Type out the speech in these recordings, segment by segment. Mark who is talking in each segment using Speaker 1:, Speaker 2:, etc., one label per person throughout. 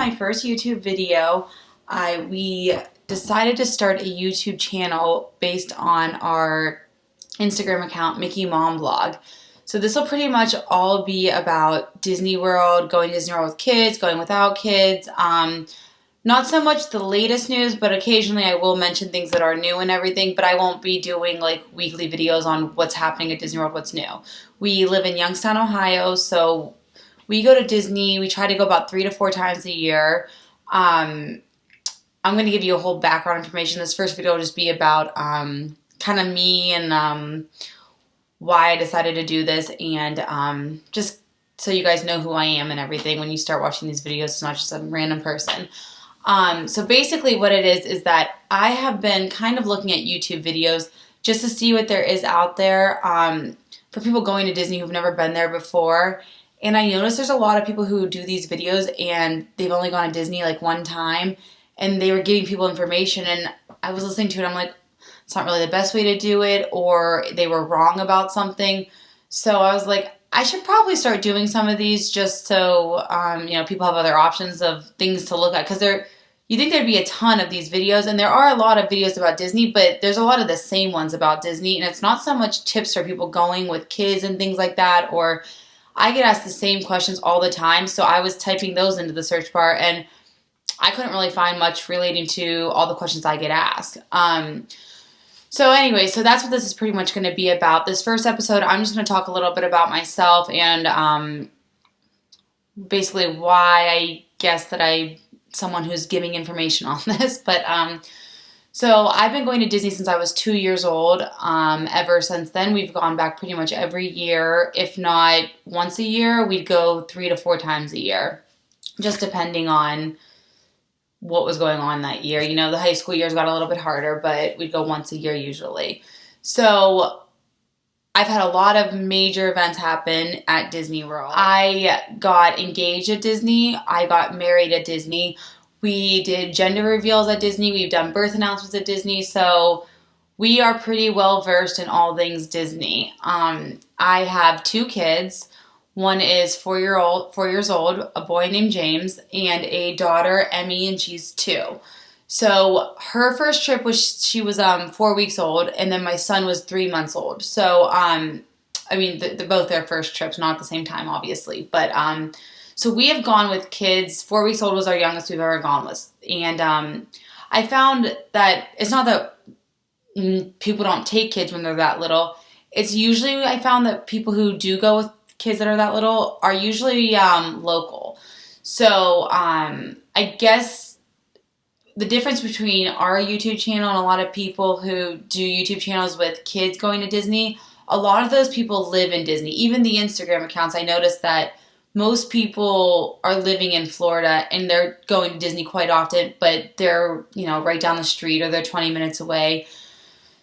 Speaker 1: my first YouTube video. We decided to start a YouTube channel based on our Instagram account, Mickey Mom Vlog. So this will pretty much all be about Disney World, going to Disney World with kids, going without kids. Not so much the latest news, but occasionally I will mention things that are new and everything, but I won't be doing like weekly videos on what's happening at Disney World, what's new. We live in Youngstown, Ohio, so we go to Disney. We try to go about 3 to 4 times a year. I'm going to give you a whole background information. This first video will just be about kind of me and why I decided to do this, and just so you guys know who I am and everything. When you start watching these videos, it's not just some random person. So basically what it is that I have been kind of looking at YouTube videos just to see what there is out there for people going to Disney who've never been there before. And I noticed there's a lot of people who do these videos and they've only gone to Disney like one time, and they were giving people information, and I was listening to it, I'm like, it's not really the best way to do it, or they were wrong about something. So I was like, I should probably start doing some of these just so people have other options of things to look at, because you think there'd be a ton of these videos, and there are a lot of videos about Disney, but there's a lot of the same ones about Disney, and it's not so much tips for people going with kids and things like that, or I get asked the same questions all the time, so I was typing those into the search bar, and I couldn't really find much relating to all the questions I get asked. So anyway, so that's what this is pretty much going to be about. This first episode, I'm just going to talk a little bit about myself and basically why I guess that I'm someone who's giving information on this. But so I've been going to Disney since I was 2 years old. Ever since then, we've gone back pretty much every year. If not once a year, we'd go 3 to 4 times a year, just depending on what was going on that year. You know, the high school years got a little bit harder, but we'd go once a year usually. So I've had a lot of major events happen at Disney World. I got engaged at Disney. I got married at Disney. We did gender reveals at Disney. We've done birth announcements at Disney. So we are pretty well versed in all things Disney. I have 2 kids. One is 4 years old, a boy named James, and a daughter, Emmy, and she's 2. So her first trip she was 4 weeks old, and then my son was 3 months old. So they're both their first trips, not at the same time, obviously. But so we have gone with kids. 4 weeks old was our youngest we've ever gone with, and I found that it's not that people don't take kids when they're that little. It's usually, I found that people who do go with kids that are that little are usually local. So I guess the difference between our YouTube channel and a lot of people who do YouTube channels with kids going to Disney, a lot of those people live in Disney. Even the Instagram accounts, I noticed that most people are living in Florida and they're going to Disney quite often, but they're, right down the street or they're 20 minutes away.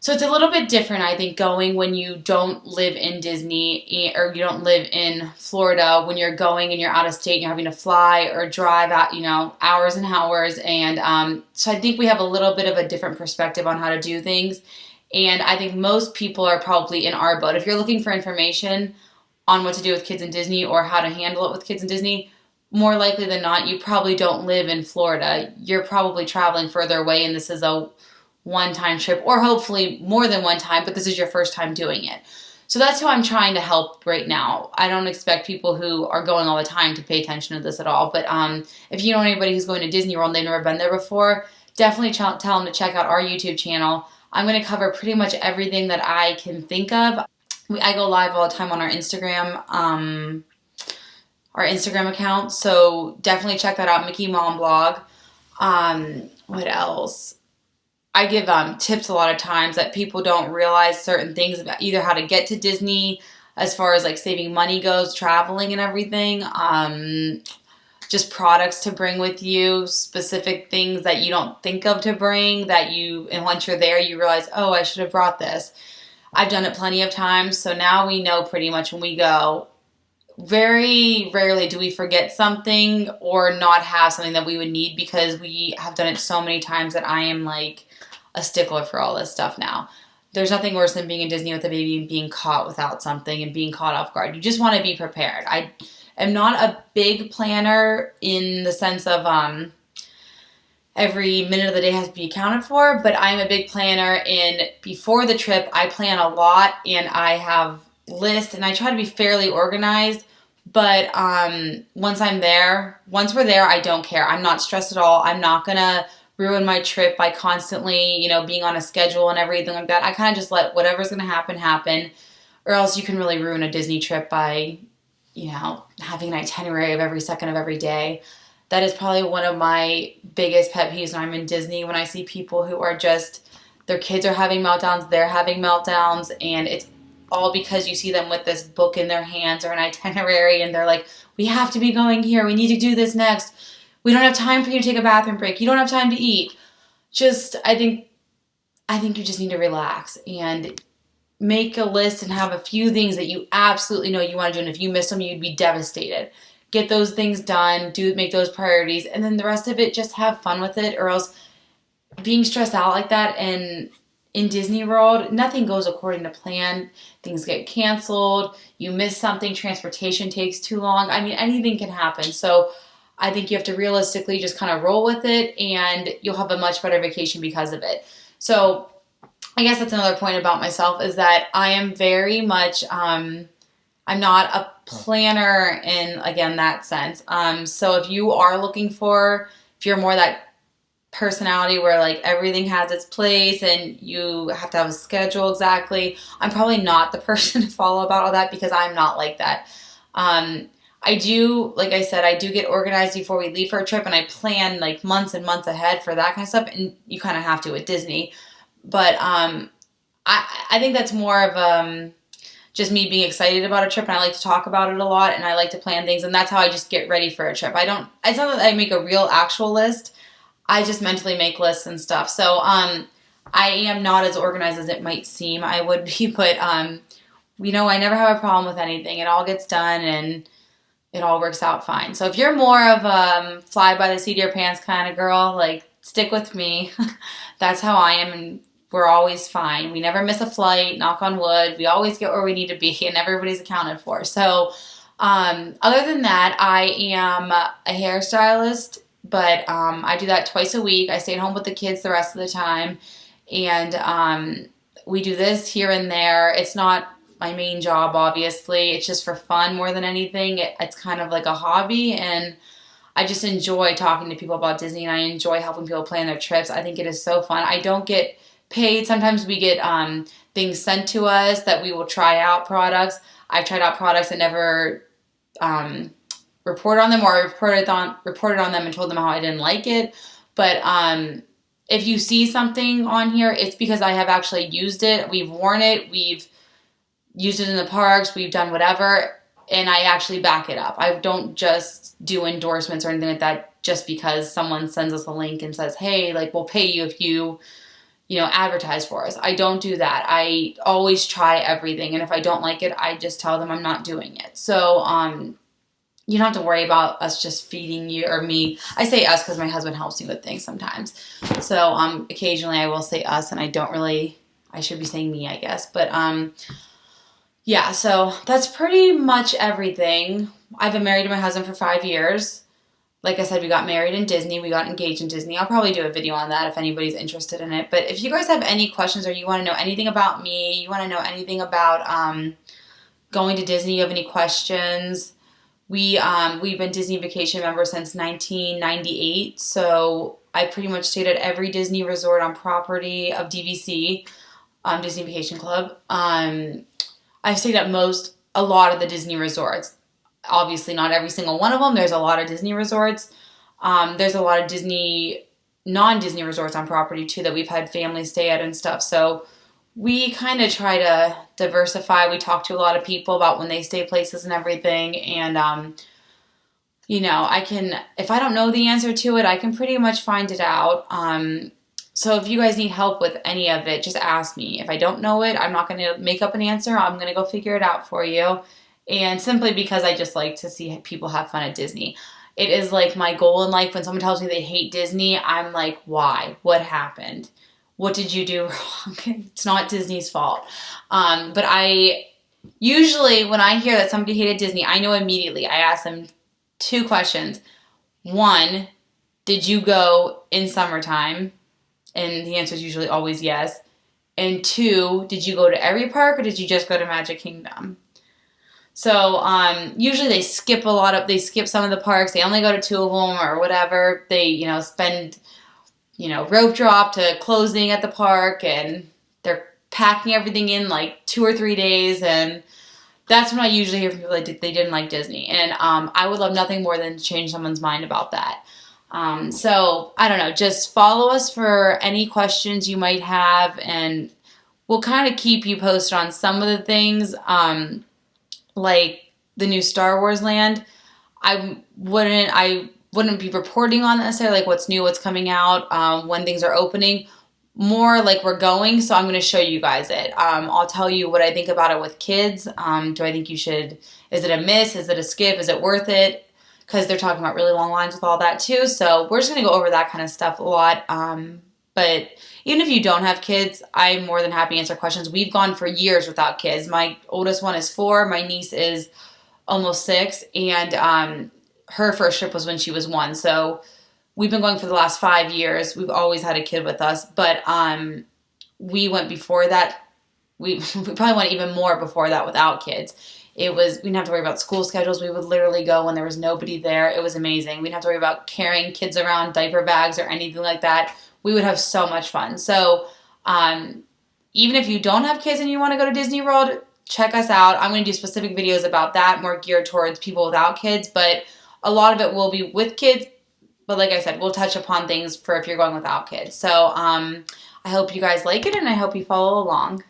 Speaker 1: So it's a little bit different, I think, going when you don't live in Disney or you don't live in Florida, when you're going and you're out of state and you're having to fly or drive out, hours and hours. And so I think we have a little bit of a different perspective on how to do things. And I think most people are probably in our boat. If you're looking for information on what to do with kids in Disney or how to handle it with kids in Disney, more likely than not, you probably don't live in Florida. You're probably traveling further away, and this is a one-time trip, or hopefully more than one time, but this is your first time doing it. So that's who I'm trying to help right now. I don't expect people who are going all the time to pay attention to this at all, but if you know anybody who's going to Disney World and they've never been there before, definitely tell them to check out our YouTube channel. I'm going to cover pretty much everything that I can think of. I go live all the time on our Instagram account, so definitely check that out, Mickey Mom Vlog. What else? I give tips a lot of times that people don't realize certain things about either how to get to Disney as far as like saving money goes, traveling and everything, just products to bring with you, specific things that you don't think of to bring and once you're there you realize, oh, I should have brought this. I've done it plenty of times, so now we know pretty much when we go. Very rarely do we forget something or not have something that we would need, because we have done it so many times that I am like a stickler for all this stuff now. There's nothing worse than being in Disney with a baby and being caught without something and being caught off guard. You just want to be prepared. am not a big planner in the sense of every minute of the day has to be accounted for, but I'm a big planner in before the trip. I plan a lot and I have lists and I try to be fairly organized. But once we're there, I don't care. I'm not stressed at all. I'm not going to ruin my trip by constantly, being on a schedule and everything like that. I kind of just let whatever's going to happen, or else you can really ruin a Disney trip by, having an itinerary of every second of every day. That is probably one of my biggest pet peeves when I'm in Disney, when I see people who are just, their kids are having meltdowns, they're having meltdowns, and it's all because you see them with this book in their hands or an itinerary, and they're like, we have to be going here, we need to do this next, we don't have time for you to take a bathroom break, you don't have time to eat. I think you just need to relax and make a list and have a few things that you absolutely know you want to do, and if you miss them, you'd be devastated. Get those things done, make those priorities, and then the rest of it, just have fun with it, or else being stressed out like that. And in Disney World, nothing goes according to plan. Things get canceled, you miss something, transportation takes too long. I mean, anything can happen. So I think you have to realistically just kind of roll with it, and you'll have a much better vacation because of it. So I guess that's another point about myself, is that I am very much, I'm not a planner in, again, that sense. So if you are if you're more that personality where like everything has its place and you have to have a schedule exactly, I'm probably not the person to follow about all that, because I'm not like that. I do, like I said, I do get organized before we leave for a trip, and I plan like months and months ahead for that kind of stuff, and you kind of have to at Disney. But I think that's more of just me being excited about a trip, and I like to talk about it a lot, and I like to plan things, and that's how I just get ready for a trip. It's not that I make a real actual list, I just mentally make lists and stuff. So I am not as organized as it might seem I would be, but I never have a problem with anything. It all gets done and it all works out fine. So if you're more of a fly by the seat of your pants kind of girl, like, stick with me. That's how I am, and we're always fine. We never miss a flight, knock on wood. We always get where we need to be, and everybody's accounted for. So other than that, I am a hairstylist, but I do that twice a week. I stay at home with the kids the rest of the time, and we do this here and there. It's not my main job, obviously. It's just for fun more than anything. It's kind of like a hobby, and I just enjoy talking to people about Disney, and I enjoy helping people plan their trips. I think it is so fun. I don't get paid. Sometimes we get things sent to us that we will try out products. I've tried out products and never reported on them, or reported on them and told them how I didn't like it. But if you see something on here, it's because I have actually used it. We've worn it. We've used it in the parks. We've done whatever. And I actually back it up. I don't just do endorsements or anything like that just because someone sends us a link and says, hey, like, we'll pay you if you advertise for us. I don't do that. I always try everything. And if I don't like it, I just tell them I'm not doing it. So, you don't have to worry about us just feeding you or me. I say us because my husband helps me with things sometimes. So, occasionally I will say us, and I should be saying me, I guess. But, yeah, so that's pretty much everything. I've been married to my husband for 5 years. Like I said, we got married in Disney. We got engaged in Disney. I'll probably do a video on that if anybody's interested in it. But if you guys have any questions, or you want to know anything about me, you want to know anything about going to Disney, you have any questions, we've been Disney Vacation members since 1998. So I pretty much stayed at every Disney resort on property of DVC, Disney Vacation Club. I've stayed at a lot of the Disney resorts. Obviously, not every single one of them. There's a lot of Disney resorts. There's a lot of non-Disney resorts on property, too, that we've had families stay at and stuff. So we kind of try to diversify. We talk to a lot of people about when they stay places and everything. And, if I don't know the answer to it, I can pretty much find it out. So if you guys need help with any of it, just ask me. If I don't know it, I'm not going to make up an answer. I'm going to go figure it out for you. And simply because I just like to see people have fun at Disney. It is like my goal in life. When someone tells me they hate Disney, I'm like, why? What happened? What did you do wrong? It's not Disney's fault. But Usually when I hear that somebody hated Disney, I know immediately. I ask them 2 questions. One, did you go in summertime? And the answer is usually always yes. And 2, did you go to every park or did you just go to Magic Kingdom? So usually they skip some of the parks. They only go to 2 of them or whatever. They, spend, rope drop to closing at the park, and they're packing everything in like 2 or 3 days. And that's when I usually hear from people that they didn't like Disney. And I would love nothing more than to change someone's mind about that. So I don't know, just follow us for any questions you might have, and we'll kind of keep you posted on some of the things, like the new Star Wars land. I wouldn't be reporting on necessarily like what's new, what's coming out, when things are opening. More like we're going, so I'm going to show you guys it. I'll tell you what I think about it with kids. Do I think is it a miss? Is it a skip? Is it worth it? Because they're talking about really long lines with all that too. So we're just going to go over that kind of stuff a lot. But even if you don't have kids, I'm more than happy to answer questions. We've gone for years without kids. My oldest one is 4. My niece is almost 6. And her first trip was when she was 1. So we've been going for the last 5 years. We've always had a kid with us. But we went before that. We probably went even more before that without kids. We didn't have to worry about school schedules. We would literally go when there was nobody there. It was amazing. We didn't have to worry about carrying kids around, diaper bags or anything like that. We would have so much fun. So even if you don't have kids and you want to go to Disney World, check us out. I'm going to do specific videos about that, more geared towards people without kids. But a lot of it will be with kids. But like I said, we'll touch upon things for if you're going without kids. So I hope you guys like it, and I hope you follow along.